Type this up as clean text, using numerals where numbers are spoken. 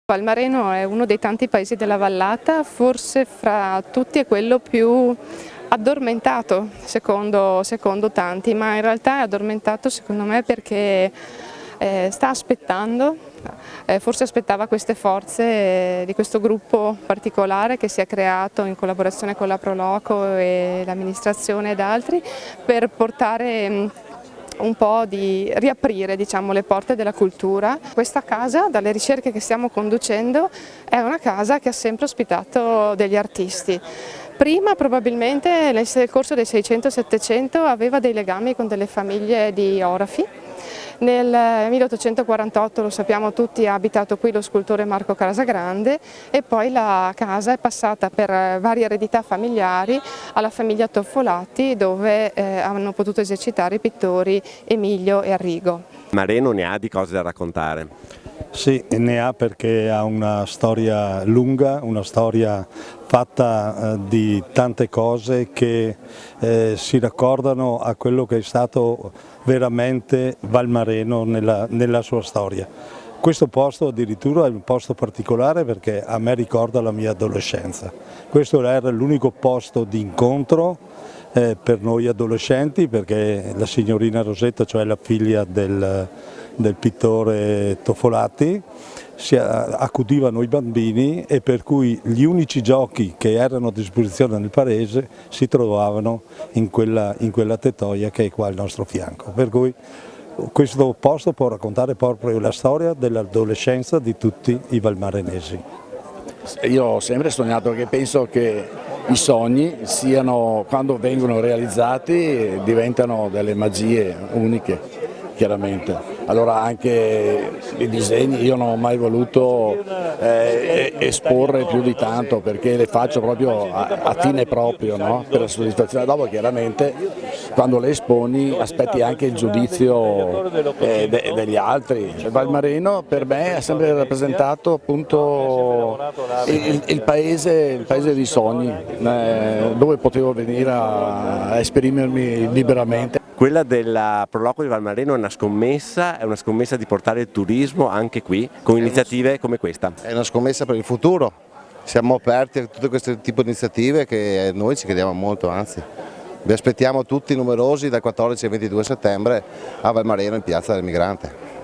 Valmareno è uno dei tanti paesi della vallata, forse fra tutti è quello più addormentato secondo tanti, ma in realtà è addormentato secondo me perché sta aspettando, forse aspettava queste forze di questo gruppo particolare che si è creato in collaborazione con la Proloco e l'amministrazione ed altri per portare un po' di riaprire, diciamo, le porte della cultura. Questa casa, dalle ricerche che stiamo conducendo, è una casa che ha sempre ospitato degli artisti. Prima probabilmente nel corso dei 600-700 aveva dei legami con delle famiglie di orafi. Nel 1848, lo sappiamo tutti, ha abitato qui lo scultore Marco Casagrande e poi la casa è passata per varie eredità familiari alla famiglia Toffolati, dove hanno potuto esercitare i pittori Emilio e Arrigo. Mareno ne ha di cose da raccontare. Sì, ne ha perché ha una storia lunga, una storia fatta di tante cose che si raccordano a quello che è stato veramente Valmareno nella sua storia. Questo posto addirittura è un posto particolare perché a me ricorda la mia adolescenza. Questo era l'unico posto di incontro per noi adolescenti, perché la signorina Rosetta, cioè la figlia del pittore Toffolati, accudiva noi bambini e per cui gli unici giochi che erano a disposizione nel paese si trovavano in quella tettoia che è qua al nostro fianco. Per cui questo posto può raccontare proprio la storia dell'adolescenza di tutti i valmarenesi. Io ho sempre sognato, che penso che i sogni siano, quando vengono realizzati, diventano delle magie uniche, chiaramente. Allora anche i disegni io non ho mai voluto esporre più di tanto, perché le faccio proprio a fine proprio, no? Per la soddisfazione. Dopo chiaramente quando le esponi aspetti anche il giudizio degli altri. Valmareno per me ha sempre rappresentato appunto il paese dei sogni, dove potevo venire a esprimermi liberamente. Quella della Proloco di Valmareno è una scommessa di portare il turismo anche qui, con iniziative come questa. È una scommessa per il futuro, siamo aperti a tutto questo tipo di iniziative che noi ci crediamo molto, anzi. Vi aspettiamo tutti numerosi dal 14 al 22 settembre a Valmareno in Piazza del Migrante.